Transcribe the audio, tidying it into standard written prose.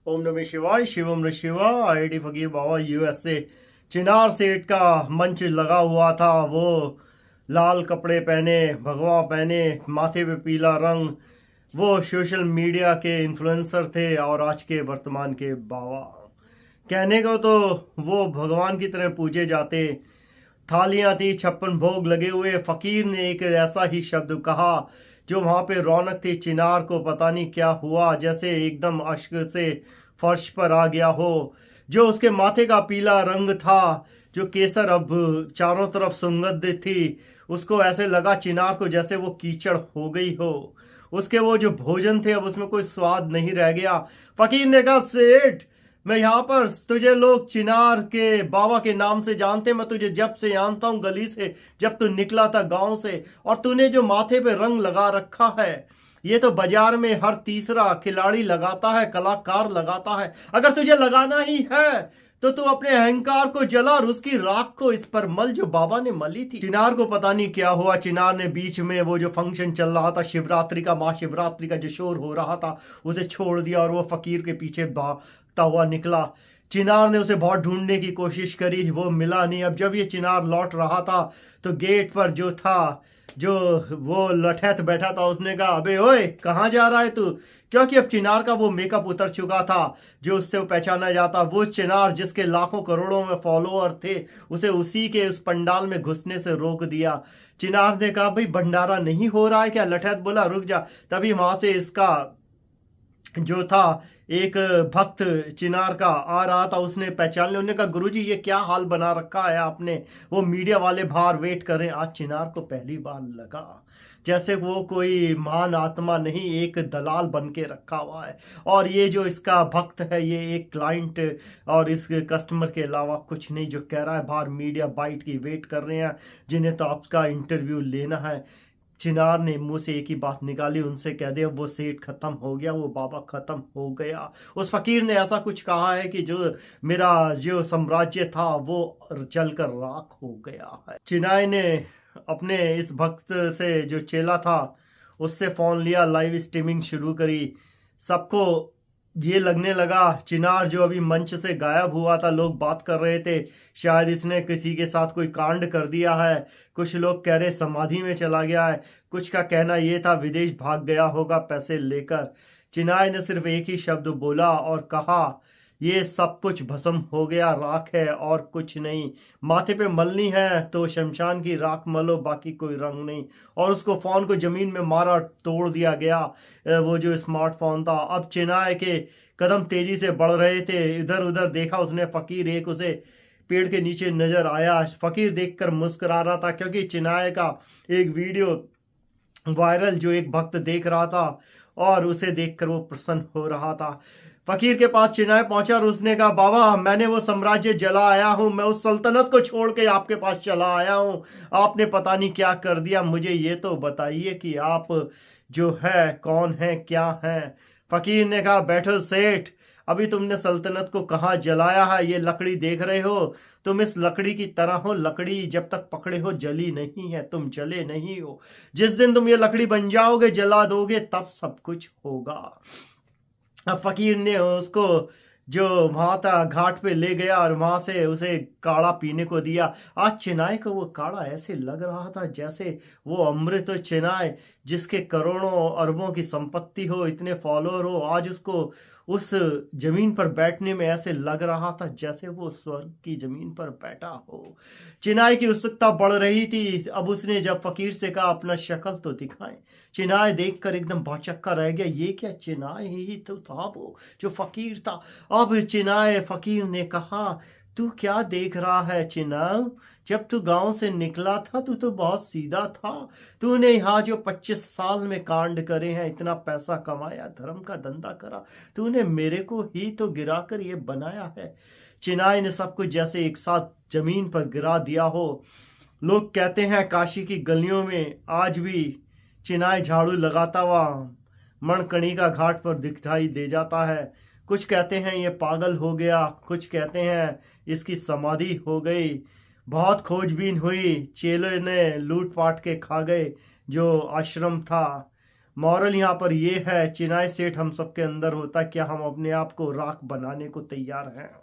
ओम नमः शिवाय शिवम नमः शिवाय। आईडी फकीर बाबा यूएसए। चिनार सेठ का मंच लगा हुआ था। वो लाल कपड़े पहने, भगवा पहने, माथे पे पीला रंग। वो सोशल मीडिया के इन्फ्लुएंसर थे और आज के वर्तमान के बाबा। कहने को तो वो भगवान की तरह पूजे जाते। थालियां थी, 56 भोग लगे हुए। फकीर ने एक ऐसा ही शब्द कहा जो वहां पे रौनक थी। चिनार को पता नहीं क्या हुआ, जैसे एकदम अश्क से फर्श पर आ गया हो। जो उसके माथे का पीला रंग था, जो केसर अब चारों तरफ सुगंध थी, उसको ऐसे लगा चिनार को जैसे वो कीचड़ हो गई हो। उसके वो जो भोजन थे अब उसमें कोई स्वाद नहीं रह गया। फकीर ने कहा, सेठ मैं यहाँ पर तुझे लोग चिनार के बाबा के नाम से जानते। मैं तुझे जब से जानता हूँ गली से, जब तू निकला था गांव से। और तूने जो माथे पे रंग लगा रखा है, ये तो बाजार में हर तीसरा खिलाड़ी लगाता है, कलाकार लगाता है। अगर तुझे लगाना ही है तो तू अपने अहंकार को जला और उसकी राख को इस पर मल जो बाबा ने मली थी। चिनार को पता नहीं क्या हुआ। चिनार ने बीच में वो जो फंक्शन चल रहा था शिवरात्रि का, महाशिवरात्रि का जो शोर हो रहा था, उसे छोड़ दिया और वो फकीर के पीछे भागता हुआ निकला। चिनार ने उसे बहुत ढूंढने की कोशिश करी, वो मिला नहीं। अब जब ये चिनार लौट रहा था तो गेट पर जो था, जो वो लठैत बैठा था, उसने कहा, अबे ओए कहाँ जा रहा है तू? क्योंकि अब चिनार का वो मेकअप उतर चुका था जो उससे वो पहचाना जाता। वो चिनार जिसके लाखों करोड़ों में फॉलोअर थे, उसे उसी के उस पंडाल में घुसने से रोक दिया। चिनार ने कहा, भाई भंडारा नहीं हो रहा है क्या? लठैत बोला, रुक जा। तभी वहां से इसका जो था एक भक्त चिनार का आ रहा था, उसने पहचान लिया। उन्होंने कहा, गुरुजी ये क्या हाल बना रखा है आपने? वो मीडिया वाले बाहर वेट कर रहे हैं। आज चिनार को पहली बार लगा जैसे वो कोई महान आत्मा नहीं, एक दलाल बन के रखा हुआ है। और ये जो इसका भक्त है, ये एक क्लाइंट और इस कस्टमर के अलावा कुछ नहीं। जो कह रहा है बाहर मीडिया बाइट की वेट कर रहे हैं, जिन्हें तो आपका इंटरव्यू लेना है। चिनार ने मुंह से एक ही बात निकाली, उनसे कह दे वो सेठ खत्म हो गया, वो बाबा खत्म हो गया। उस फकीर ने ऐसा कुछ कहा है कि जो मेरा जो साम्राज्य था वो जलकर राख हो गया है। चिनाई ने अपने इस भक्त से जो चेला था उससे फोन लिया, लाइव स्ट्रीमिंग शुरू करी। सबको ये लगने लगा चिनार जो अभी मंच से गायब हुआ था, लोग बात कर रहे थे शायद इसने किसी के साथ कोई कांड कर दिया है। कुछ लोग कह रहे समाधि में चला गया है, कुछ का कहना ये था विदेश भाग गया होगा पैसे लेकर। चिनार ने सिर्फ एक ही शब्द बोला और कहा, ये सब कुछ भस्म हो गया, राख है और कुछ नहीं। माथे पे मलनी है तो शमशान की राख मलो, बाकी कोई रंग नहीं। और उसको फोन को जमीन में मारा, तोड़ दिया गया वो जो स्मार्टफोन था। अब चिनाय के कदम तेजी से बढ़ रहे थे। इधर उधर देखा उसने, फकीर एक उसे पेड़ के नीचे नजर आया। फकीर देखकर मुस्कुरा रहा था क्योंकि चिनाय का एक वीडियो वायरल जो एक भक्त देख रहा था और उसे देखकर वो प्रसन्न हो रहा था। फकीर के पास चिनाय पहुंचा और उसने कहा, बाबा मैंने वो साम्राज्य जला आया हूं, मैं उस सल्तनत को छोड़ के आपके पास चला आया हूं। आपने पता नहीं क्या कर दिया, मुझे ये तो बताइए कि आप जो है कौन है, क्या है? फकीर ने कहा, बैठो सेठ, अभी तुमने सल्तनत को कहाँ जलाया है? ये लकड़ी देख रहे हो, तुम इस लकड़ी की तरह हो। लकड़ी जब तक पकड़े हो जली नहीं है, तुम जले नहीं हो। जिस दिन तुम ये लकड़ी बन जाओगे, जला दोगे, तब सब कुछ होगा। अब फकीर ने उसको जो वहां था घाट पे ले गया और वहां से उसे काढ़ा पीने को दिया। आज चिनाय को वो काढ़ा ऐसे लग रहा था जैसे वो अमृत हो। चिनाय जिसके करोड़ों अरबों की संपत्ति हो, इतने फॉलोअर हो, आज उसको उस जमीन पर बैठने में ऐसे लग रहा था जैसे वो स्वर्ग की जमीन पर बैठा हो। चिनाय की उत्सुकता बढ़ रही थी। अब उसने जब फकीर से कहा, अपना शक्ल तो दिखाएं। चिनाय देखकर एकदम भौचक्का रह गया। ये क्या, चिनाय ही तो था वो जो फकीर था। अब चिनाय फकीर ने कहा, तू क्या देख रहा है चिनाव? जब तू गांव से निकला था तू तो बहुत सीधा था। तूने यहाँ जो 25 साल में कांड करे हैं, इतना पैसा कमाया, धर्म का धंधा करा, तूने मेरे को ही तो गिराकर ये बनाया है। चिनाई ने सब कुछ जैसे एक साथ जमीन पर गिरा दिया हो। लोग कहते हैं काशी की गलियों में आज भी चिनाई झाड़ू लगाता हुआ मणकणिका घाट पर दिखाई दे जाता है। कुछ कहते हैं ये पागल हो गया, कुछ कहते हैं इसकी समाधि हो गई। बहुत खोजबीन हुई, चेलों ने लूट पाट के खा गए जो आश्रम था। मॉरल यहाँ पर ये है, चिनाई सेठ हम सबके अंदर होता, क्या हम अपने आप को राख बनाने को तैयार हैं?